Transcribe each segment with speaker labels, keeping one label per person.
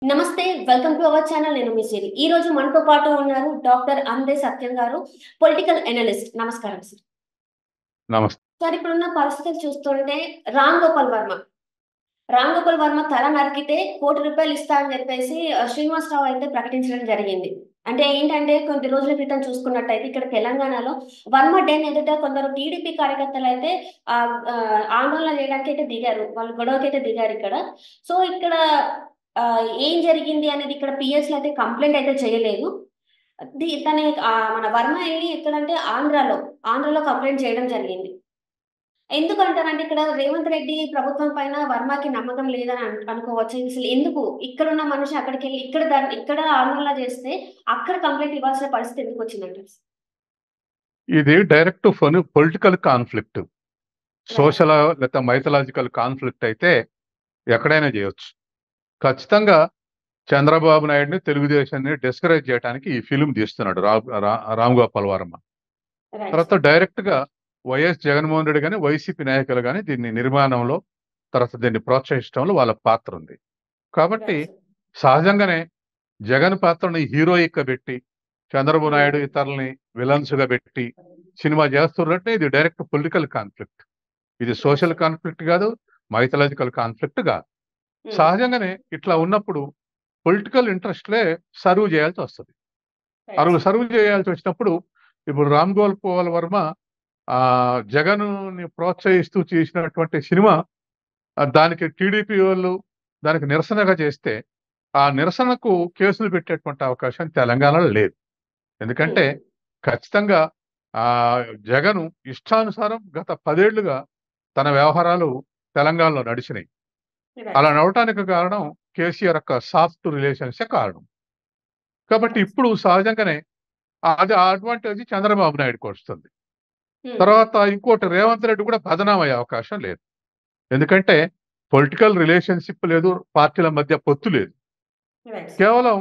Speaker 1: నమస్తే. Welcome to our channel. నేను మీ సిరి. ఈ రోజు మనతో పాటు ఉన్నారు డాక్టర్ అందే సత్యం గారు, పొలిటికల్ అనలిస్ట్. నమస్కారం సార్.
Speaker 2: నమస్తే.
Speaker 1: సార్ ఇప్పుడున్న పరిస్థితులు చూస్తుంటే రామ్ గోపాల్ వర్మ, రామ్ గోపాల్ వర్మ తల నరికితే ₹1,00,00,000 ఇస్తా అని చెప్పేసి శ్రీనివాసరావు అయితే ప్రకటించడం జరిగింది. అంటే ఏంటంటే కొద్ది రోజుల క్రితం చూసుకున్నట్టయితే ఇక్కడ తెలంగాణలో వర్మ డెన్ ఎదుట కొందరు టీడీపీ కార్యకర్తలైతే ఆందోళన చేయడానికి అయితే దిగారు. వాళ్ళు గొడవకైతే దిగారు ఇక్కడ. సో ఇక్కడ ఏం జరిగింది అనేది ఇక్కడ పిఎస్‌లో అయితే కంప్లెయింట్ అయితే చేయలేదు. తను మన వర్మ ఎళ్లి ఎక్కడంటే ఆంధ్రాలో కంప్లెయింట్ చేయడం జరిగింది. ఎందుకంటారంటే ఇక్కడ రేవంత్ రెడ్డి ప్రభుత్వం పైన వర్మకి నమ్మకం లేదని అనుకోవచ్చా? అసలు ఎందుకు ఇక్కడున్న మనిషి అక్కడికెళ్ళి ఇక్కడ ఆందోళన చేస్తే అక్కడ కంప్లెయింట్ ఇవ్వాల్సిన పరిస్థితి ఎందుకొచ్చిందంటారు?
Speaker 2: ఇది direct political conflict.
Speaker 1: Right.
Speaker 2: Social లేకపోతే మైథలాజికల్ కాన్ఫ్లిక్ట్ అయితే ఎక్కడైనా చేయొచ్చు. ఖచ్చితంగా చంద్రబాబు నాయుడిని, తెలుగుదేశాన్ని డిస్కరేజ్ చేయడానికి ఈ ఫిల్మ్ తీస్తున్నాడు రామ్ గోపాల్ వర్మ.
Speaker 1: రైట్
Speaker 2: తర్వాత
Speaker 1: సార్.
Speaker 2: డైరెక్ట్ గా వైఎస్ జగన్మోహన్ రెడ్డి కానీ, వైసీపీ నాయకులు కానీ దీన్ని నిర్మాణంలో, తర్వాత దీన్ని ప్రోత్సహించడంలో వాళ్ళ పాత్ర ఉంది. కాబట్టి
Speaker 1: రైట్ సార్.
Speaker 2: సహజంగానే జగన్ పాత్రని హీరోయిక్ గా పెట్టి, చంద్రబాబు నాయుడు
Speaker 1: హ్మ్.
Speaker 2: ఇతరులని విలన్స్ గా పెట్టి సినిమా చేస్తున్నట్టే ఇది డైరెక్ట్ పొలిటికల్ కాన్ఫ్లిక్ట్. ఇది
Speaker 1: రైట్
Speaker 2: సోషల్
Speaker 1: సార్.
Speaker 2: కాన్ఫ్లిక్ట్ కాదు, మైథలాజికల్ కాన్ఫ్లిక్ట్ కాదు.
Speaker 1: హ్మ్.
Speaker 2: సహజంగానే ఇట్లా ఉన్నప్పుడు పొలిటికల్ ఇంట్రెస్ట్లే సర్వ్ చేయాల్సి వస్తుంది.
Speaker 1: Right sir.
Speaker 2: సర్వ్ చేయాల్సి వచ్చినప్పుడు ఇప్పుడు రామ్ గోపాల్ వర్మ జగన్ని ప్రోత్సహిస్తూ చేసినటువంటి సినిమా దానికి టీడీపీ వాళ్ళు దానికి నిరసనగా చేస్తే ఆ నిరసనకు కేసులు పెట్టేటువంటి అవకాశం తెలంగాణలో లేదు. ఎందుకంటే
Speaker 1: హ్మ్.
Speaker 2: ఖచ్చితంగా ఆ జగన్ ఇష్టానుసారం గత 10 ఏళ్లుగా తన వ్యవహారాలు తెలంగాణలో నడిచినాయి. అలా
Speaker 1: రైట్.
Speaker 2: నడవటానికి కారణం కేసీఆర్ యొక్క సాఫ్ట్ రిలేషన్సే కారణం. కాబట్టి
Speaker 1: రైట్.
Speaker 2: ఇప్పుడు సహజంగానే అది ఆ అడ్వాంటేజ్ చంద్రబాబు నాయుడుకి వస్తుంది.
Speaker 1: హ్మ్.
Speaker 2: తర్వాత ఇంకోటి రేవంత్ రెడ్డి కూడా బదనాం అయ్యే అవకాశం లేదు. ఎందుకంటే పొలిటికల్ రిలేషన్షిప్ లేదు, పార్టీల మధ్య పొత్తు లేదు.
Speaker 1: Right sir.
Speaker 2: కేవలం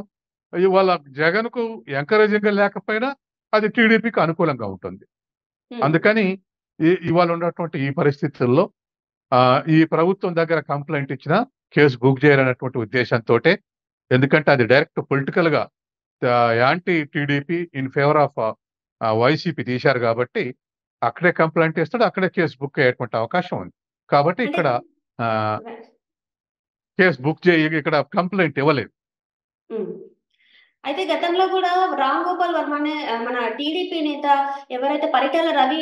Speaker 2: ఇవాళ జగన్కు ఎంకరేజింగ్ లేకపోయినా అది టీడీపీకి అనుకూలంగా ఉంటుంది.
Speaker 1: హ్మ్.
Speaker 2: అందుకని ఇవాళ ఉన్నటువంటి ఈ పరిస్థితుల్లో ఈ ప్రభుత్వం దగ్గర కంప్లైంట్ ఇచ్చినా కేసు బుక్ చేయాలన్నటువంటి ఉద్దేశంతోటే. ఎందుకంటే అది డైరెక్ట్ పొలిటికల్ గా anti TDP in favour of YCP తీశారు కాబట్టి అక్కడే కంప్లైంట్ ఇస్తాడు, అక్కడే కేసు బుక్ అయ్యేటువంటి అవకాశం ఉంది. కాబట్టి
Speaker 1: అంటే
Speaker 2: ఇక్కడ ఆ,
Speaker 1: రైట్.
Speaker 2: కేసు బుక్ చేయ ఇక్కడ కంప్లైంట్ ఇవ్వలేదు.
Speaker 1: హ్మ్. అయితే గతంలో గూడా రామ్ గోపాల్ వర్మ అనే మన టీడీపీ నేత ఎవరైతే పరిటాల రవి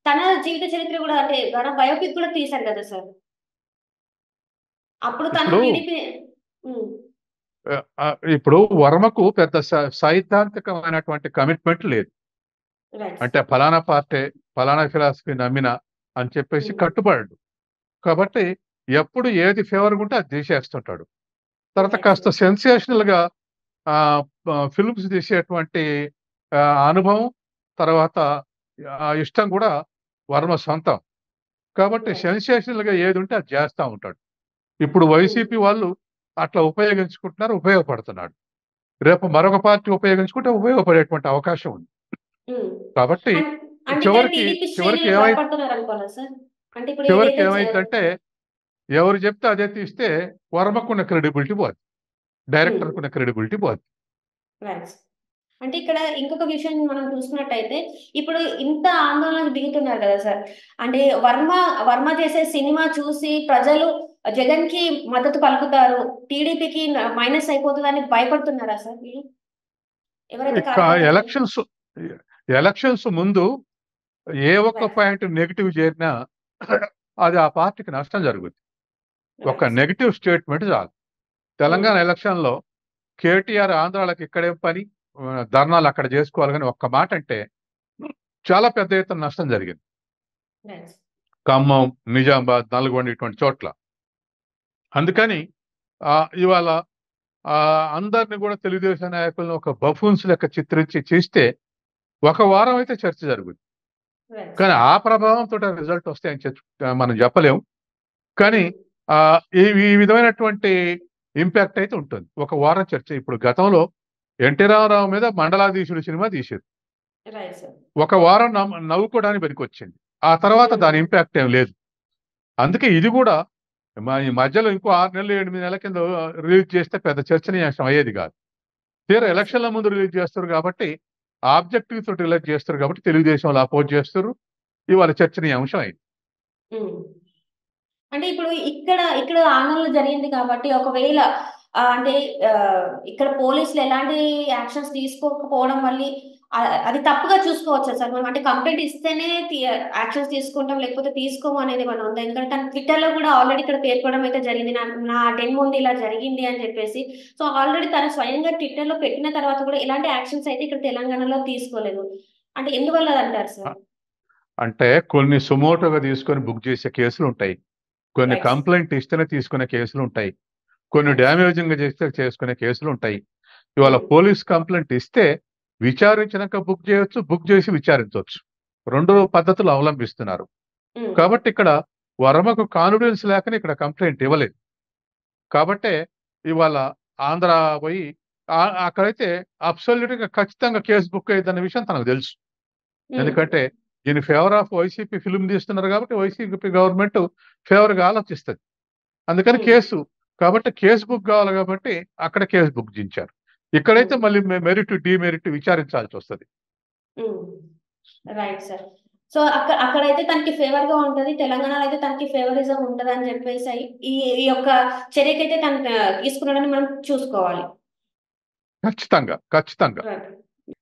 Speaker 1: తన జీవిత చరిత్ర గూడా అంటే బయోపిక్ గూడా తీశారు గదా సార్! అప్పుడు తను
Speaker 2: ఇప్పుడు
Speaker 1: టీడీపీ. హ్మ్.
Speaker 2: ఇప్పుడు వర్మకు పెద్ద సైద్ధాంతికమైనటువంటి కమిట్మెంట్ లేదు.
Speaker 1: రైట్.
Speaker 2: అంటే ఫలానా పార్టీ, ఫలానా ఫిలాసఫీ నమ్మిన అని చెప్పేసి
Speaker 1: హ్మ్.
Speaker 2: కట్టుబడు. కాబట్టి ఎప్పుడు ఏది ఫేవర్‌గా ఉంటే అది తీసేస్తుంటాడు. తర్వాత
Speaker 1: రైట్
Speaker 2: కాస్త
Speaker 1: సార్.
Speaker 2: సెన్సేషనల్ గా ఫిల్మ్స్ తీసేటువంటి అనుభవం, తర్వాత ఇష్టం కూడా వర్మ సొంతం. కాబట్టి
Speaker 1: రైట్.
Speaker 2: సెన్సేషనల్ గా ఏది ఉంటే అది చేస్తా ఉంటాడు. ఇప్పుడు
Speaker 1: హ్మ్.
Speaker 2: వైసీపీ వాళ్ళు అట్లా ఉపయోగించుకుంటున్నారు, ఉపయోగపడుతున్నాడు. రేపు మరొక పార్టీ ఉపయోగించుకుంటే ఉపయోగపడేటువంటి అవకాశం ఉంది.
Speaker 1: హ్మ్.
Speaker 2: కాబట్టి
Speaker 1: అన్ అంటే ఇక్కడ
Speaker 2: చివరికి
Speaker 1: టీడీపీ
Speaker 2: చివరికి
Speaker 1: శ్రేణులు
Speaker 2: ఏమై
Speaker 1: భయపడుతున్నారనుకోవాలా సార్? అంటే ఇప్పుడు
Speaker 2: చివరికి
Speaker 1: ఏదైతే
Speaker 2: ఏమైందంటే ఎవరు చెప్తే అదే తీస్తే వర్మకున్న క్రెడిబిలిటీ పోద్ది,
Speaker 1: హ్మ్.
Speaker 2: డైరెక్టర్కున్న క్రెడిబిలిటీ పోద్ది.
Speaker 1: రైట్. అంటే ఇక్కడ ఇంకొక విషయం మనం చూసుకున్నట్టయితే, ఇప్పుడు ఇంత ఆందోళనకు దిగుతున్నారు గదా సార్! అంటే వర్మ చేసే సినిమా చూసి ప్రజలు జగన్‌కి మద్దతు పలుకుతారు. టీడీపీకి మైనస్ అయిపోతదని భయపడుతున్నారా సార్ వీళ్ళు? ఎవరైతే
Speaker 2: ఇక
Speaker 1: కార్యకర్తలు.
Speaker 2: ఎలక్షన్స్ ముందు ఏ ఒక్క
Speaker 1: రైట్.
Speaker 2: పాయింట్ నెగిటివ్ చేరినా అది ఆ పార్టీకి నష్టం జరుగుద్ది. ఒక
Speaker 1: రైట్.
Speaker 2: నెగిటివ్ స్టేట్మెంట్ చాలు.
Speaker 1: హ్మ్.
Speaker 2: తెలంగాణ ఎలక్షన్‌లో కేటీఆర్ ఆంధ్రాలకు ఇక్కడేం పని, ధర్నాలు అక్కడ చేసుకోవాలి గాని ఒక్క మాట అంటే చాలా పెద్ద ఎత్తున నష్టం జరిగింది.
Speaker 1: రైట్.
Speaker 2: ఖమ్మం, నిజామాబాద్, నల్గొండ ఇటువంటి చోట్ల. అందుకని ఇవాళ అందరిని కూడా తెలుగుదేశం నాయకులను ఒక బఫూన్స్ లెక్క చిత్రించి చేస్తే ఒక వారం అయితే చర్చ జరుగుద్ది.
Speaker 1: రైట్
Speaker 2: కానీ
Speaker 1: సార్.
Speaker 2: ఆ ప్రభావంతోటి రిజల్ట్ వస్తాయని మనం చెప్పలేం. కానీ
Speaker 1: హ్మ్.
Speaker 2: ఈ ఈ విధమైనటువంటి ఇంపాక్ట్ అయితే ఉంటుంది. ఒక వారం చర్చ. ఇప్పుడు గతంలో ఎన్టీ రామారావు మీద మండలాధీశుడు సినిమా తీశారు.
Speaker 1: Right sir.
Speaker 2: ఒక వారం నవ్వుకోవడానికి పనికొచ్చింది. ఆ తర్వాత
Speaker 1: హ్మ్.
Speaker 2: దాని ఇంపాక్ట్ ఏం లేదు. అందుకే ఇది కూడా ఈ మధ్యలో ఇంకో 6 నెలలు 8 నెలల కింద రిలీజ్ చేస్తే పెద్ద చర్చనీయాంశం అయ్యేది కాదు. తీరా
Speaker 1: రైట్ సార్.
Speaker 2: ఎలక్షన్ల ముందు రిలీజ్ చేస్తారు కాబట్టి ఆబ్జెక్టివ్ తోటి రిలీజ్ చేస్తారు కాబట్టి తెలుగుదేశం వాళ్ళు అపోజ్ చేస్తారు. ఇవాళ చర్చనీయాంశం అయింది.
Speaker 1: హ్మ్. అంటే ఇప్పుడు ఇక్కడ ఆందోళన జరిగింది కాబట్టి ఒకవేళ అంటే ఇక్కడ పోలీసులు ఎలాంటి యాక్షన్స్ తీసుకోకపోవడం వల్లి అది తప్పుగా చూసుకోవచ్చా సార్ మనం? అంటే కంప్లెయింట్ ఇస్తేనే యాక్షన్స్ తీసుకుంటాం లేకపోతే తీసుకోము అనేది ఏమన్నా ఉందా? ఎందుకంటే తను ట్విట్టర్‌లో కూడా ఆల్రెడీ ఇక్కడ పేర్కొనడం అయితే జరిగింది. నా డెన్ ముందు ఇలా జరిగింది అని చెప్పేసి. సో, ఆల్రెడీ తను స్వయంగా ట్విట్టర్‌లో పెట్టిన తర్వాత కూడా ఎలాంటి యాక్షన్స్ అయితే ఇక్కడ తెలంగాణలో తీసుకోలేదు. అంటే ఎందువల్ల అదంటారు సార్?
Speaker 2: అంటే కొన్ని సుమోటోగా తీసుకొని బుక్ చేసే కేసులుంటాయి. కొన్ని
Speaker 1: రైట్.
Speaker 2: కంప్లెయింట్ ఇస్తేనే తీసుకునే కేసులుంటాయి. కొన్ని
Speaker 1: రైట్.
Speaker 2: డ్యామేజింగ్‌గా చేస్తే చేసుకునే కేసులుంటాయి. ఇవాళ
Speaker 1: హ్మ్.
Speaker 2: పోలీస్ కంప్లెయింట్ ఇస్తే విచారించినాక బుక్ చేయొచ్చు. బుక్ చేసి విచారించొచ్చు. 2 పద్ధతులు అవలంబిస్తున్నారు.
Speaker 1: హ్మ్.
Speaker 2: కాబట్టి ఇక్కడ వర్మకు కాన్ఫిడెన్స్ లేకనే ఇక్కడ కంప్లెయింట్ ఇవ్వలేదు. కాబట్టే ఇవాళ ఆంధ్ర పోయి అక్కడైతే అబ్సల్యూట్‌గా ఖచ్చితంగా కేస్ బుక్ అయ్యిద్దన్న విషయం తనకు తెలుసు.
Speaker 1: హ్మ్.
Speaker 2: ఎందుకంటే in favour of YCP film తీస్తున్నారు కాబట్టి వైసీపీ గవర్నమెంట్ ఫేవర్‌గా ఆలోచిస్తది. అందుకని
Speaker 1: హ్మ్.
Speaker 2: కాబట్టి కేస్ బుక్ కావాలి కాబట్టి అక్కడ కేస్ బుక్ జించారు. ఇక్కడైతే
Speaker 1: హ్మ్.
Speaker 2: మళ్ళీ మెరిట్, డీమెరిట్ విచారించాల్సొస్తది.
Speaker 1: హ్మ్. Right sir. సో, అక్కడైతే తనకి ఫేవర్‌గా ఉంటది. తెలంగాణలో అయితే తనకి ఫేవరిజం ఉంటదని జెప్పేసి ఈ ఈ యొక్క చర్యకైతే తను తీసుకున్నాడని మనం చూసుకోవాలి.
Speaker 2: ఖచ్చితంగా. ఖచ్చితంగా.
Speaker 1: రైట్.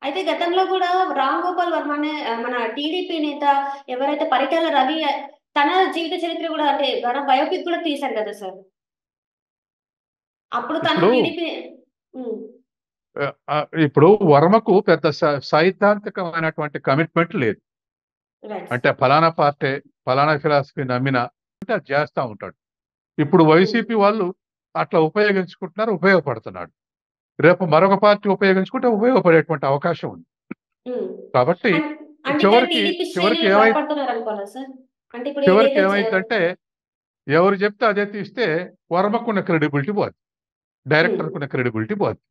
Speaker 1: అయితే గతంలో గూడా రామ్ గోపాల్ వర్మ అనే మన టీడీపీ నేత ఎవరైతే పరిటాల రవి తన జీవిత చరిత్ర గూడా అంటే బయోపిక్ కూడా తీశారు గదా సార్! అప్పుడు తను
Speaker 2: ఇప్పుడు
Speaker 1: టీడీపీ హ్మ్.
Speaker 2: ఇప్పుడు వర్మకు పెద్ద సైద్ధాంతికమైనటువంటి కమిట్మెంట్ లేదు.
Speaker 1: రైట్.
Speaker 2: అంటే ఫలానా పార్టీ, ఫలానా ఫిలాసఫీ నమ్మినా అంటే అది చేస్తా ఉంటాడు. ఇప్పుడు
Speaker 1: హ్మ్.
Speaker 2: వైసీపీ వాళ్ళు అట్లా ఉపయోగించుకుంటున్నారు, ఉపయోగపడుతున్నాడు. రేపు మరొక పార్టీ ఉపయోగించుకుంటే ఉపయోగపడేటువంటి అవకాశం ఉంది.
Speaker 1: హ్మ్.
Speaker 2: కాబట్టి
Speaker 1: అన్ అంటే ఇక్కడ
Speaker 2: చివరికి
Speaker 1: టీడీపీ
Speaker 2: చివరికి
Speaker 1: శ్రేణులు
Speaker 2: ఏమై
Speaker 1: భయపడుతున్నారనుకోవాలా సార్? అంటే ఇప్పుడు
Speaker 2: చివరికి
Speaker 1: ఏదైతే
Speaker 2: ఏమైద్దంటే ఎవరు చెప్తే అదే తీస్తే వర్మకున్న క్రెడిబిలిటీ పోద్ది.
Speaker 1: హ్మ్.
Speaker 2: డైరెక్టర్‌కున్న క్రెడిబిలిటీ పోద్ది.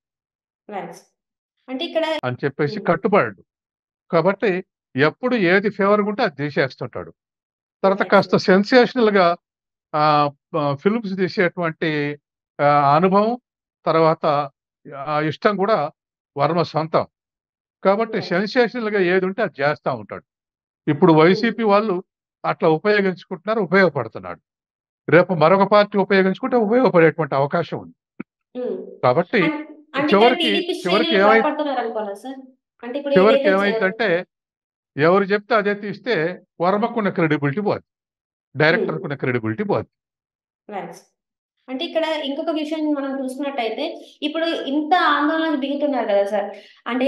Speaker 1: రైట్. అంటే ఇక్కడ
Speaker 2: అని చెప్పేసి
Speaker 1: హ్మ్.
Speaker 2: కట్టుబడడు. కాబట్టి ఎప్పుడు ఏది ఫేవర్‌గా ఉంటే అది తీసేస్తుంటాడు. తర్వాత
Speaker 1: రైట్
Speaker 2: కాస్త
Speaker 1: సార్.
Speaker 2: సెన్సేషనల్‌గా ఫిల్మ్స్ తీసేటువంటి అనుభవం, తర్వాత ఇష్టం కూడా వర్మ సొంతం. కాబట్టి
Speaker 1: రైట్.
Speaker 2: సెన్సేషనల్‌గా ఏదుంటే అది చేస్తా ఉంటాడు. ఇప్పుడు
Speaker 1: హ్మ్.
Speaker 2: వైసీపీ వాళ్ళు అట్లా ఉపయోగించుకుంటున్నారు, ఉపయోగపడుతున్నాడు. రేపు మరొక పార్టీ ఉపయోగించుకుంటే ఉపయోగపడేటువంటి అవకాశం ఉంది.
Speaker 1: హ్మ్.
Speaker 2: కాబట్టి
Speaker 1: అన్ అంటే ఇక్కడ
Speaker 2: చివరికి
Speaker 1: టీడీపీ
Speaker 2: చివరికి
Speaker 1: శ్రేణులు
Speaker 2: ఏమై
Speaker 1: భయపడుతున్నారనుకోవాలా సార్? అంటే ఇప్పుడు
Speaker 2: చివరికి
Speaker 1: ఏదైతే
Speaker 2: ఏమైద్దంటే ఎవరు చెప్తే అదే తీస్తే వర్మకున్న క్రెడిబిలిటీ పోద్ది.
Speaker 1: హ్మ్.
Speaker 2: డైరెక్టర్‌కున్న క్రెడిబిలిటీ పోద్ది.
Speaker 1: రైట్. అంటే ఇక్కడ ఇంకొక విషయం మనం చూసుకున్నట్టయితే, ఇప్పుడు ఇంత ఆందోళనకు దిగుతున్నారు కదా సార్! అంటే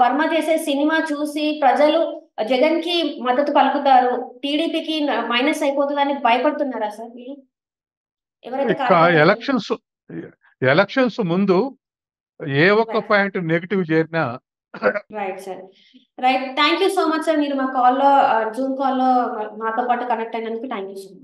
Speaker 1: వర్మ చేసే సినిమా చూసి ప్రజలు జగన్‌కి మద్దతు పలుకుతారు. టీడీపీకి మైనస్ అయిపోతదని భయపడుతున్నారా సార్ వీళ్ళు? ఎవరైతే
Speaker 2: ఇక
Speaker 1: కార్యకర్తలు
Speaker 2: ఎలక్షన్స్ ముందు ఏ ఒక్క
Speaker 1: రైట్.
Speaker 2: పాయింట్ నెగెటివ్ చేరినా
Speaker 1: right sir. Right. Thank you so much sir. మీరు మా జూమ్ కాల్‌లో మాతో పాటు కనెక్ట్ అయినందుకు థాంక్ యూ సో మచ్.